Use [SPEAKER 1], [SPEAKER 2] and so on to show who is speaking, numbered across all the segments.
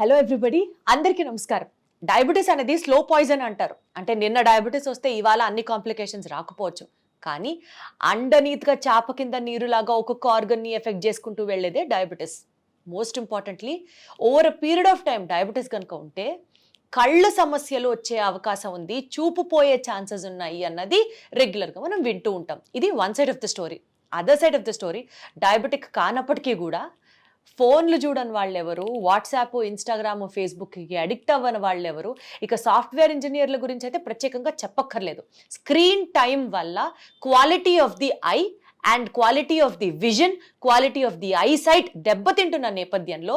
[SPEAKER 1] Hello everybody, అందరికీ నమస్కారం. Diabetes అనేది స్లో పాయిజన్ అంటారు. అంటే నిన్న డయాబెటీస్ వస్తే ఇవాళ అన్ని కాంప్లికేషన్స్ రాకపోవచ్చు. కానీ అండనీత్గా చాప కింద నీరులాగా ఒక్కొక్క ఆర్గన్ని ఎఫెక్ట్ చేసుకుంటూ వెళ్ళేదే diabetes. Most importantly over a period of time diabetes కనుక ఉంటే కళ్ళ సమస్యలు వచ్చే అవకాశం ఉంది, చూపు పోయే ఛాన్సెస్ ఉన్నాయి అన్నది రెగ్యులర్గా మనం వింటూ ఉంటాం. ఇది one side of the story. Other side of the story, diabetic కానప్పటికీ కూడా ఫోన్లు చూడని వాళ్ళెవరు, వాట్సాప్, ఇన్స్టాగ్రామ్, ఫేస్బుక్కి అడిక్ట్ అవ్వని వాళ్ళెవరు, ఇక సాఫ్ట్వేర్ ఇంజనీర్ల గురించి అయితే ప్రత్యేకంగా చెప్పక్కర్లేదు. స్క్రీన్ టైం వల్ల quality of the eye and quality of the vision, quality of the eyesight దెబ్బతింటున్న నేపథ్యంలో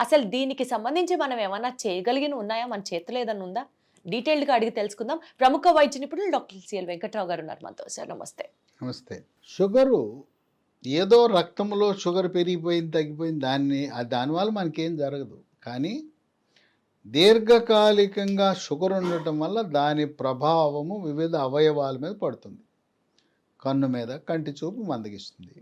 [SPEAKER 1] అసలు దీనికి సంబంధించి మనం ఏమైనా చేయగలిగిన ఉన్నాయా? మన చేతిలో ఏదన్నా ఉందా? డీటెయిల్డ్గా అడిగి తెలుసుకుందాం. ప్రముఖ వైద్య నిపుణులు డాక్టర్ సిఎల్ వెంకట్రావు గారు ఉన్నారు మనతో. సార్ నమస్తే.
[SPEAKER 2] నమస్తే. షుగరు ఏదో రక్తంలో షుగర్ పెరిగిపోయింది తగ్గిపోయింది దానివల్ల మనకేం జరగదు. కానీ దీర్ఘకాలికంగా షుగర్ ఉండటం వల్ల దాని ప్రభావము వివిధ అవయవాల మీద పడుతుంది. కన్ను మీద కంటి చూపు మందగిస్తుంది.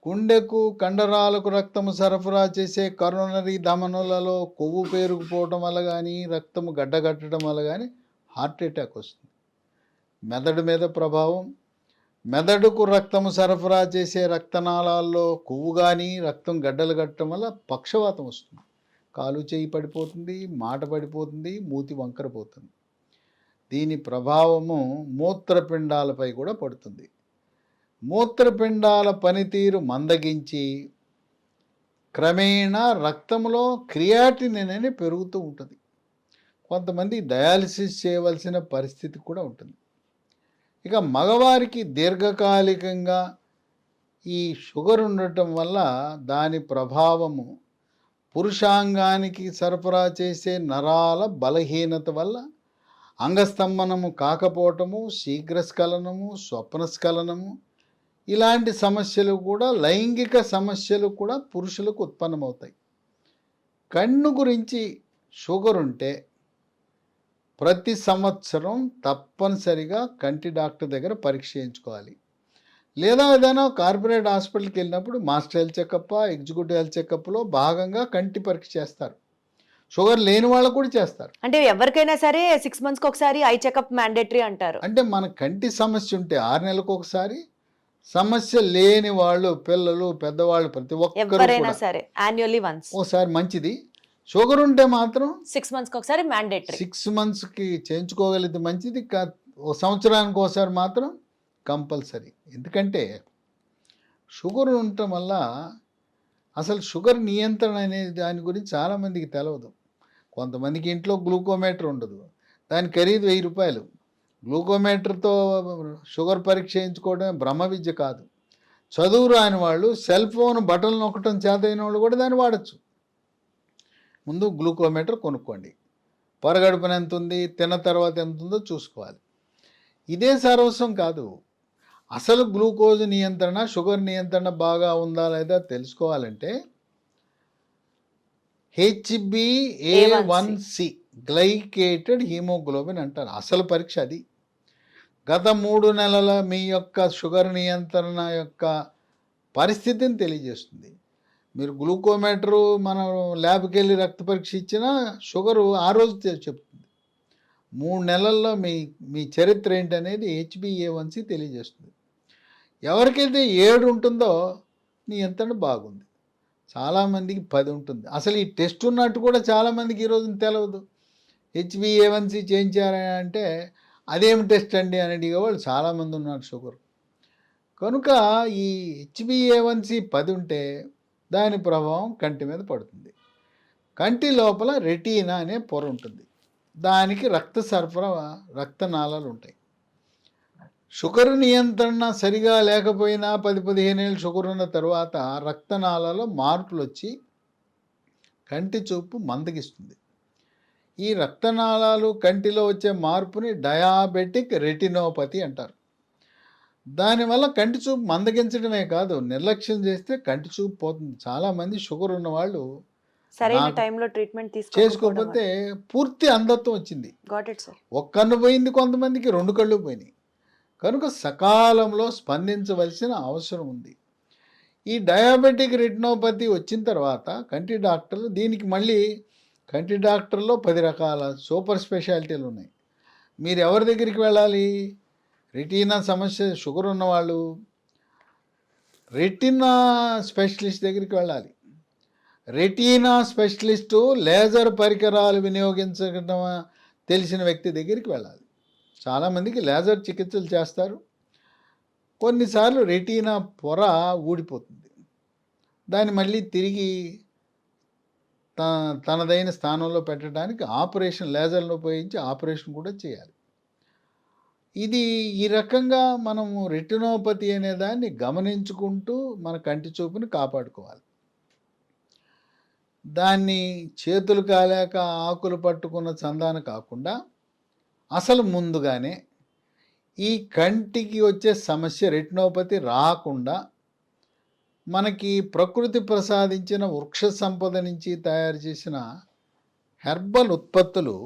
[SPEAKER 2] గుండెకు కండరాలకు రక్తము సరఫరా చేసే కరోనరీ ధమనులలో కొవ్వు పేరుకుపోవటం వల్ల కానీ రక్తము గడ్డగట్టడం వల్ల కానీ హార్ట్ అటాక్ వస్తుంది. మెదడు మీద ప్రభావం, మెదడుకు రక్తము సరఫరా చేసే రక్తనాళాల్లో కొవ్వు కానీ రక్తం గడ్డలు కట్టడం వల్ల పక్షవాతం వస్తుంది. కాలు చేయి పడిపోతుంది, మాట పడిపోతుంది, మూతి వంకరపోతుంది. దీని ప్రభావము మూత్రపిండాలపై కూడా పడుతుంది. మూత్రపిండాల పనితీరు మందగించి క్రమేణా రక్తంలో క్రియాటినిన్ అనేది పెరుగుతూ ఉంటుంది. కొంతమంది డయాలసిస్ చేయవలసిన పరిస్థితి కూడా ఉంటుంది. ఇక మగవారికి దీర్ఘకాలికంగా ఈ షుగర్ ఉండటం వల్ల దాని ప్రభావము పురుషాంగానికి సరఫరా చేసే నరాల బలహీనత వల్ల అంగస్తంభనము కాకపోవటము, శీఘ్రస్ఖలనము, స్వప్నస్ఖలనము ఇలాంటి సమస్యలు కూడా, లైంగిక సమస్యలు కూడా పురుషులకు ఉత్పన్నమవుతాయి. కన్ను గురించి షుగర్ ఉంటే ప్రతి సంవత్సరం తప్పనిసరిగా కంటి డాక్టర్ దగ్గర పరీక్ష చేయించుకోవాలి. లేదా ఏదైనా కార్పొరేట్ హాస్పిటల్కి వెళ్ళినప్పుడు master health checkup, executive health చెకప్లో భాగంగా కంటి పరీక్ష చేస్తారు. షుగర్ లేని వాళ్ళకు కూడా చేస్తారు.
[SPEAKER 1] అంటే ఎవరికైనా సరే 6 monthsకి ఒకసారి ఐ చెకప్ మ్యాండేటరీ అంటారు.
[SPEAKER 2] అంటే మన కంటి సమస్య ఉంటే 6 నెలలకు ఒకసారి, సమస్య లేని వాళ్ళు, పిల్లలు, పెద్దవాళ్ళు ప్రతి ఒక్కరు
[SPEAKER 1] సరే యాన్యువల్లీ వన్స్
[SPEAKER 2] ఒకసారి మంచిది. షుగర్ ఉంటే మాత్రం
[SPEAKER 1] 6 monthsకి ఒకసారి మ్యాండేటరీ.
[SPEAKER 2] 6 monthsకి చేయించుకోగలిగితే మంచిది. ఒక సంవత్సరానికి ఒకసారి మాత్రం కంపల్సరీ. ఎందుకంటే షుగర్ ఉండటం వల్ల అసలు షుగర్ నియంత్రణ అనేది దాని గురించి చాలామందికి తెలియదు. కొంతమందికి ఇంట్లో గ్లూకోమీటర్ ఉండదు, దాని ఖరీదు 1000 రూపాయలు. గ్లూకోమీటర్తో షుగర్ పరీక్ష చేయించుకోవడం బ్రహ్మ విద్య కాదు. చదువు రాని వాళ్ళు సెల్ ఫోన్ బటన్ నొక్కటం చేతైన వాళ్ళు కూడా దాన్ని వాడచ్చు. ముందు గ్లూకోమీటర్ కొనుక్కోండి. పొరగడుపున ఎంత ఉంది, తిన్న తర్వాత ఎంత ఉందో చూసుకోవాలి. ఇదే సర్వస్వం కాదు. అసలు గ్లూకోజ్ నియంత్రణ, షుగర్ నియంత్రణ బాగా ఉందా లేదా తెలుసుకోవాలంటే HbA1c గ్లైకేటెడ్ హీమోగ్లోబిన్ అంటారు. అసలు పరీక్ష అది. గత 3 నెలల మీ యొక్క షుగర్ నియంత్రణ యొక్క పరిస్థితిని తెలియజేస్తుంది. మీరు గ్లూకోమీటరు మనం ల్యాబ్కి వెళ్ళి రక్త పరీక్ష ఇచ్చినా షుగరు ఆ రోజు చెప్తుంది. 3 నెలల్లో మీ చరిత్ర ఏంటనేది HbA1c తెలియజేస్తుంది. ఎవరికైతే 7 ఉంటుందో నియంత్రణ బాగుంది. చాలామందికి 10 ఉంటుంది. అసలు ఈ టెస్ట్ ఉన్నట్టు కూడా చాలామందికి ఈరోజు తెలియదు. HbA1c చేయించారంటే అదేమి టెస్ట్ అండి అని అడిగేవాళ్ళు చాలామంది ఉన్నారు షుగర్. కనుక ఈ HbA1c 10 ఉంటే దాని ప్రభావం కంటి మీద పడుతుంది. కంటి లోపల రెటీనా అనే పొర ఉంటుంది. దానికి రక్త సరఫరా, రక్తనాళాలు ఉంటాయి. షుగర్ నియంత్రణ సరిగా లేకపోయినా 10-15 ఏళ్ళు షుగర్ ఉన్న తర్వాత రక్తనాళాల్లో మార్పులు వచ్చి కంటి చూపు మందగిస్తుంది. ఈ రక్తనాళాలు కంటిలో వచ్చే మార్పుని డయాబెటిక్ రెటినోపతి అంటారు. దానివల్ల కంటి చూపు మందగించడమే కాదు, నిర్లక్ష్యం చేస్తే కంటి చూపు పోతుంది. చాలామంది షుగర్ ఉన్న వాళ్ళు
[SPEAKER 1] సరైన టైంలో ట్రీట్మెంట్
[SPEAKER 2] చేసుకోకపోతే పూర్తి అంధత్వం వచ్చింది. ఒక కన్ను పోయింది, కొంతమందికి 2 కళ్ళు పోయినాయి. కనుక సకాలంలో స్పందించవలసిన అవసరం ఉంది. ఈ డయాబెటిక్ రెటినోపతి వచ్చిన తర్వాత కంటి డాక్టర్లు దీనికి మళ్ళీ కంటి డాక్టర్లో 10 రకాల సూపర్ స్పెషాలిటీలు ఉన్నాయి. మీరు ఎవరి దగ్గరికి వెళ్ళాలి? రెటీనా సమస్య షుగర్ ఉన్నవాళ్ళు రెటీనా స్పెషలిస్ట్ దగ్గరికి వెళ్ళాలి. రెటీనా స్పెషలిస్టు లేజర్ పరికరాలు వినియోగించడం తెలిసిన వ్యక్తి దగ్గరికి వెళ్ళాలి. చాలామందికి లేజర్ చికిత్సలు చేస్తారు. కొన్నిసార్లు రెటీనా పొర ఊడిపోతుంది. దాన్ని మళ్ళీ తిరిగి తనదైన స్థానంలో పెట్టడానికి ఆపరేషన్, లేజర్ను ఉపయోగించి ఆపరేషన్ కూడా చేయాలి. ఇది ఈ రకంగా మనము రెటినోపతి అనే దాన్ని గమనించుకుంటూ మన కంటి చూపుని కాపాడుకోవాలి. దాన్ని చేతులు కాలేక ఆకులు పట్టుకున్న చందాన కాకుండా అసలు ముందుగానే ఈ కంటికి వచ్చే సమస్య రెటినోపతి రాకుండా మనకి ప్రకృతి ప్రసాదించిన వృక్ష సంపద నుంచి తయారు చేసిన హెర్బల్ ఉత్పత్తులు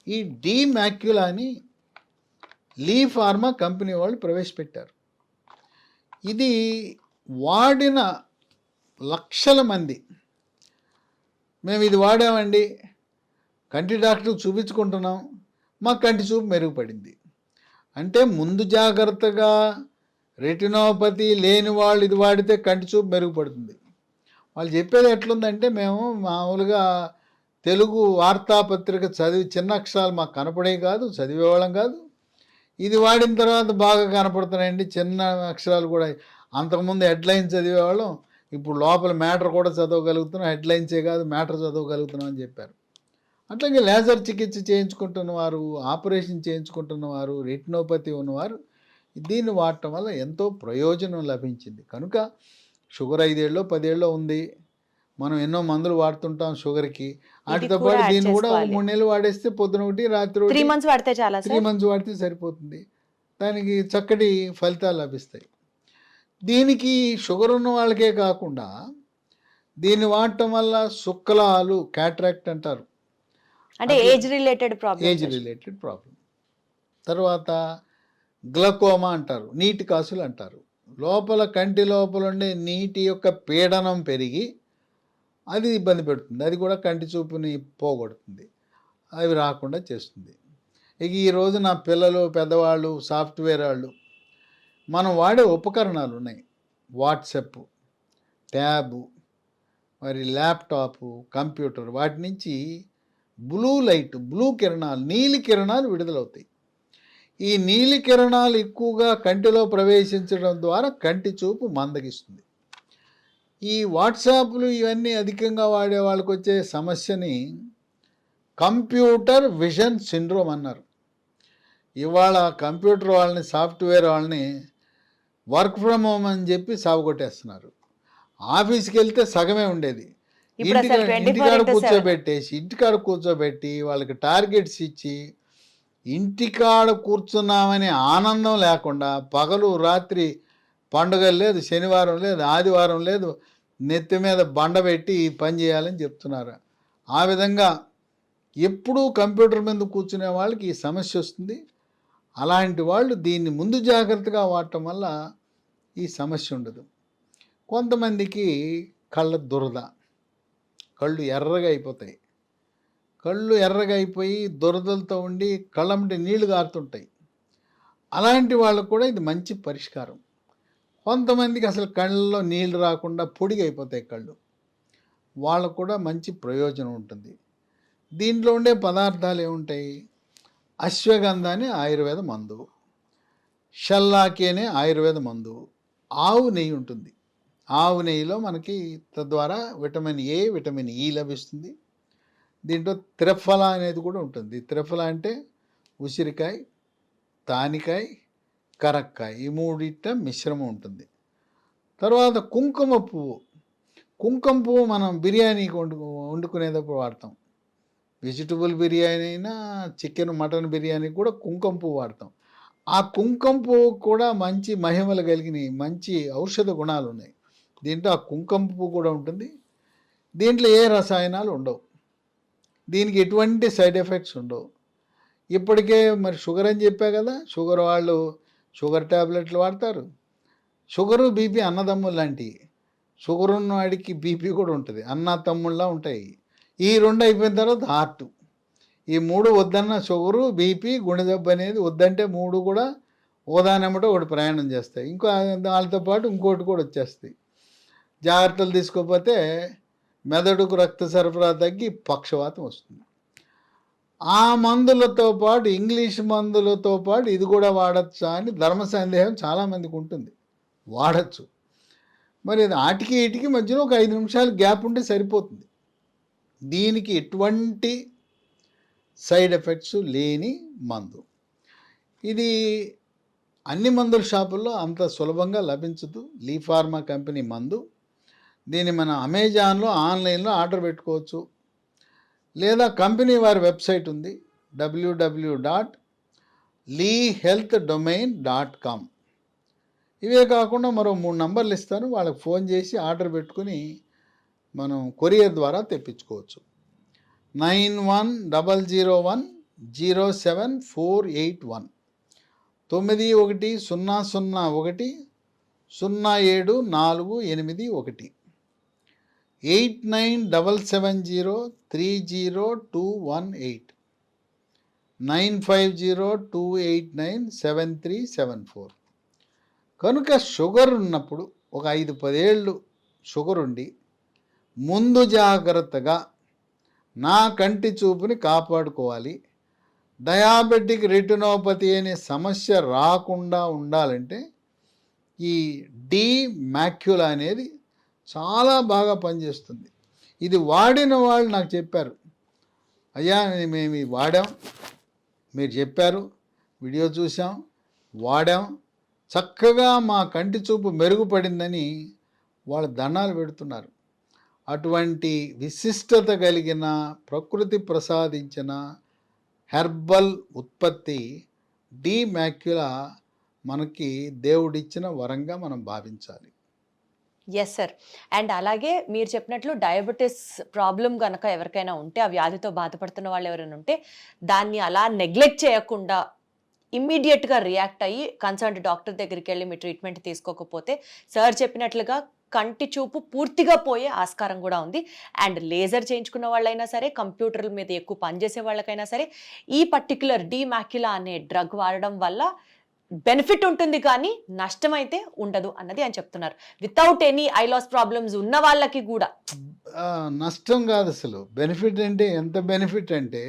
[SPEAKER 2] ఈ డీమాక్యులాని లీ ఫార్మా కంపెనీ వాళ్ళు ప్రవేశపెట్టారు. ఇది వాడిన లక్షల మంది మేము ఇది వాడామండి, కంటి డాక్టర్కి చూపించుకుంటున్నాం, మా కంటి చూపు మెరుగుపడింది అంటే ముందు జాగ్రత్తగా రెటినోపతి లేని వాళ్ళు ఇది వాడితే కంటి చూపు మెరుగుపడుతుంది. వాళ్ళు చెప్పేది ఎట్లుందంటే మేము మామూలుగా తెలుగు వార్తాపత్రిక చదివి చిన్న అక్షరాలు మాకు కనపడే కాదు, చదివేవాళ్ళం కాదు. ఇది వాడిన తర్వాత బాగా కనపడుతున్నాయండి చిన్న అక్షరాలు కూడా. అంతకుముందు హెడ్లైన్స్ చదివేవాళ్ళం, ఇప్పుడు లోపల మ్యాటర్ కూడా చదవగలుగుతున్నాం, హెడ్లైన్సే కాదు మ్యాటర్ చదవగలుగుతున్నాం అని చెప్పారు. అట్లాగే లేజర్ చికిత్స చేయించుకుంటున్నవారు, ఆపరేషన్ చేయించుకుంటున్నవారు, రెటినోపతి ఉన్నవారు దీన్ని వాడటం వల్ల ఎంతో ప్రయోజనం లభించింది. కనుక షుగర్ 5 ఏళ్ళో 10 ఏళ్ళో ఉంది, మనం ఎన్నో మందులు వాడుతుంటాం షుగర్కి, వాటితో పాటు దీన్ని కూడా 3 నెలలు వాడేస్తే పొద్దున ఒకటి రాత్రి
[SPEAKER 1] 3 months వాడితే చాలా
[SPEAKER 2] 3 months వాడితే సరిపోతుంది. దానికి చక్కటి ఫలితాలు లభిస్తాయి. దీనికి షుగర్ ఉన్న వాళ్ళకే కాకుండా దీన్ని వాడటం వల్ల శుక్లాలు, క్యాట్రాక్ట్ అంటారు,
[SPEAKER 1] అంటే ఏజ్ రిలేటెడ్
[SPEAKER 2] ప్రాబ్లం. తర్వాత గ్లకోమా అంటారు, నీటి కాసులు అంటారు. లోపల కంటి లోపల ఉండే నీటి యొక్క పీడనం పెరిగి అది ఇబ్బంది పెడుతుంది, అది కూడా కంటి చూపుని పోగొడుతుంది, అవి రాకుండా చేస్తుంది. ఇక ఈరోజు నా పిల్లలు, పెద్దవాళ్ళు, సాఫ్ట్వేర్ వాళ్ళు మనం వాడే ఉపకరణాలు ఉన్నాయి. వాట్సప్, ట్యాబు, మరి ల్యాప్టాపు, కంప్యూటర్, వాటి నుంచి బ్లూ కిరణాలు, నీలి కిరణాలు విడుదలవుతాయి. ఈ నీలి కిరణాలు ఎక్కువగా కంటిలో ప్రవేశించడం ద్వారా కంటి చూపు మందగిస్తుంది. ఈ వాట్సాప్లు ఇవన్నీ అధికంగా వాడే వాళ్ళకి వచ్చే సమస్యని కంప్యూటర్ విజన్ సిండ్రోమ్ అన్నారు. ఇవాళ కంప్యూటర్ వాళ్ళని, సాఫ్ట్వేర్ వాళ్ళని వర్క్ ఫ్రమ్ హోమ్ అని చెప్పి సాగుకొట్టేస్తున్నారు. ఆఫీస్కి వెళ్తే సగమే ఉండేది, ఇంటికాడ కూర్చోబెట్టి వాళ్ళకి టార్గెట్స్ ఇచ్చి ఇంటికాడ కూర్చున్నామనే ఆనందం లేకుండా పగలు రాత్రి పండుగలు లేదు, శనివారం లేదు, ఆదివారం లేదు, నెత్తి మీద బండ పెట్టి ఈ పని చేయాలని చెప్తున్నారు. ఆ విధంగా ఎప్పుడూ కంప్యూటర్ మీద కూర్చునే వాళ్ళకి ఈ సమస్య వస్తుంది. అలాంటి వాళ్ళు దీన్ని ముందు జాగ్రత్తగా వాడటం వల్ల ఈ సమస్య ఉండదు. కొంతమందికి కళ్ళ దురద, కళ్ళు ఎర్రగా అయిపోతాయి. కళ్ళు ఎర్రగా అయిపోయి దురదలతో ఉండి కళ్ళంటి నీళ్లు గారుతుంటాయి. అలాంటి వాళ్ళకు కూడా ఇది మంచి పరిష్కారం. కొంతమందికి అసలు కళ్ళలో నీళ్లు రాకుండా పొడిగా అయిపోతాయి కళ్ళు, వాళ్ళకు కూడా మంచి ప్రయోజనం ఉంటుంది. దీంట్లో ఉండే పదార్థాలు ఏముంటాయి? అశ్వగంధ అనే ఆయుర్వేద మందు, షల్లాకి అనే ఆయుర్వేద మందు, ఆవు నెయ్యి ఉంటుంది. ఆవు నెయ్యిలో మనకి తద్వారా విటమిన్ ఏ, విటమిన్ ఈ లభిస్తుంది. దీంట్లో త్రిఫల అనేది కూడా ఉంటుంది. త్రిఫల అంటే ఉసిరికాయ, తానికాయ, కరక్కాయ, ఈ మూడిట మిశ్రమం ఉంటుంది. తర్వాత కుంకుమ పువ్వు. కుంకుమ పువ్వు మనం బిర్యానీకి వండుకునేటప్పుడు వాడతాం. వెజిటబుల్ బిర్యానీ అయినా, చికెన్, మటన్ బిర్యానీ కూడా కుంకుమ పువ్వు వాడతాం. ఆ కుంకుమ పువ్వు కూడా మంచి మహిమలు కలిగిన మంచి ఔషధ గుణాలు ఉన్నాయి. దీంట్లో ఆ కుంకుమ పువ్వు కూడా ఉంటుంది. దీంట్లో ఏ రసాయనాలు ఉండవు, దీనికి ఎటువంటి సైడ్ ఎఫెక్ట్స్ ఉండవు. ఇప్పటికే మరి షుగర్ అని చెప్పా కదా, షుగర్ వాళ్ళు షుగర్ ట్యాబ్లెట్లు వాడతారు, షుగరు బీపీ అన్నదమ్ములు లాంటివి. షుగర్ ఉన్నవాడికి బీపీ కూడా ఉంటుంది, అన్న తమ్ముళ్ళ ఉంటాయి. ఈ 2 అయిపోయిన తర్వాత హార్ట్. ఈ 3 వద్దన్న షుగరు, బీపీ, గుండె జబ్బు అనేది వద్దంటే 3 కూడా ఓదానమ్మట ఒకటి ప్రయాణం చేస్తాయి. ఇంకో వాళ్ళతో పాటు ఇంకోటి కూడా వచ్చేస్తాయి. జాగ్రత్తలు తీసుకోకపోతే మెదడుకు రక్త సరఫరా తగ్గి పక్షవాతం వస్తుంది. ఆ మందులతో పాటు ఇంగ్లీష్ మందులతో పాటు ఇది కూడా వాడచ్చా అని ధర్మ సందేహం చాలామందికి ఉంటుంది. వాడచ్చు. మరి ఆటికి ఇటుకి మధ్యలో ఒక 5 నిమిషాలు గ్యాప్ ఉంటే సరిపోతుంది. దీనికి ఎటువంటి సైడ్ ఎఫెక్ట్స్ లేని మందు. ఇది అన్ని మందుల షాపుల్లో అంత సులభంగా లభించదు. లీ ఫార్మా కంపెనీ మందు. దీన్ని మన అమెజాన్లో ఆన్లైన్లో ఆర్డర్ పెట్టుకోవచ్చు, లేదా కంపెనీ వారి వెబ్సైట్ ఉంది www.leehealthdomain.com. ఇవే కాకుండా మరో 3 నంబర్లు ఇస్తాను, వాళ్ళకి ఫోన్ చేసి ఆర్డర్ పెట్టుకుని మనం కొరియర్ ద్వారా తెప్పించుకోవచ్చు. 9100107481 9100107481 8977030218 9502897374. కనుక షుగర్ ఉన్నప్పుడు ఒక 5-10 ఏళ్ళు షుగర్ ఉండి ముందు జాగ్రత్తగా నా కంటి చూపుని కాపాడుకోవాలి, డయాబెటిక్ రెటినోపతి అనే సమస్య రాకుండా ఉండాలంటే ఈ డి మ్యాక్యులా అనేది చాలా బాగా పనిచేస్తుంది. ఇది వాడిన వాళ్ళు నాకు చెప్పారు, అయ్యా మేము ఇది వాడాం, మీరు చెప్పారు, వీడియో చూసాం, వాడాం, చక్కగా మా కంటి చూపు మెరుగుపడిందని వాళ్ళు దండాలు పెడుతున్నారు. అటువంటి విశిష్టత కలిగిన ప్రకృతి ప్రసాదించిన హెర్బల్ ఉత్పత్తి డి మ్యాక్యులా మనకి దేవుడిచ్చిన వరంగా మనం భావించాలి.
[SPEAKER 1] Yes sir. అండ్ అలాగే మీరు చెప్పినట్లు డయాబెటీస్ ప్రాబ్లం కనుక ఎవరికైనా ఉంటే, ఆ వ్యాధితో బాధపడుతున్న వాళ్ళు ఎవరైనా ఉంటే, దాన్ని అలా నెగ్లెక్ట్ చేయకుండా ఇమ్మీడియట్గా రియాక్ట్ అయ్యి కన్సర్న్డ్ డాక్టర్ దగ్గరికి వెళ్ళి మీ ట్రీట్మెంట్ తీసుకోకపోతే సార్ చెప్పినట్లుగా కంటి చూపు పూర్తిగా పోయే ఆస్కారం కూడా ఉంది. అండ్ లేజర్ చేయించుకున్న వాళ్ళైనా సరే, కంప్యూటర్ల మీద ఎక్కువ పనిచేసే వాళ్ళకైనా సరే, ఈ పర్టిక్యులర్ డి మ్యాక్యులా అనే డ్రగ్ వాడడం వల్ల బెనిఫిట్ ఉంటుంది కానీ నష్టం అయితే ఉండదు అన్నది ఆయన చెప్తున్నారు. Without any eye loss problems ఉన్న వాళ్ళకి కూడా
[SPEAKER 2] నష్టం కాదు అసలు. బెనిఫిట్ అంటే ఎంత బెనిఫిట్ అంటే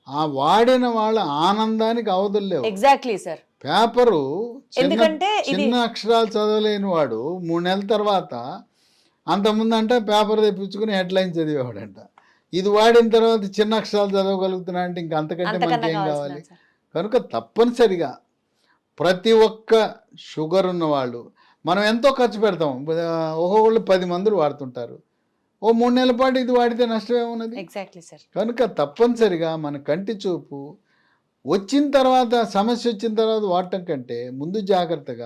[SPEAKER 2] ఆ వాడిన వాళ్ళ ఆనందానికి అవధుల్లేవు.
[SPEAKER 1] Exactly sir.
[SPEAKER 2] పేపరు
[SPEAKER 1] ఎందుకంటే
[SPEAKER 2] చిన్న అక్షరాలు చదవలేని వాడు 3 నెలల తర్వాత అంతకుముందు అంటే పేపర్ తెప్పించుకుని హెడ్లైన్ చదివేవాడంట. ఇది వాడిన తర్వాత చిన్న అక్షరాలు చదవగలుగుతున్నా అంటే ఇంకా అంతకంటే మనకి ఏం కావాలి. కనుక తప్పనిసరిగా ప్రతి ఒక్క షుగర్ ఉన్నవాళ్ళు, మనం ఎంతో ఖర్చు పెడతాం, ఒక్కొక్కళ్ళు 10 మందులు వాడుతుంటారు, ఓ 3 నెలల పాటు ఇది వాడితే నష్టం ఏమున్నది.
[SPEAKER 1] Exactly sir.
[SPEAKER 2] కనుక తప్పనిసరిగా మన కంటి చూపు వచ్చిన తర్వాత, సమస్య వచ్చిన తర్వాత వాడటం కంటే ముందు జాగ్రత్తగా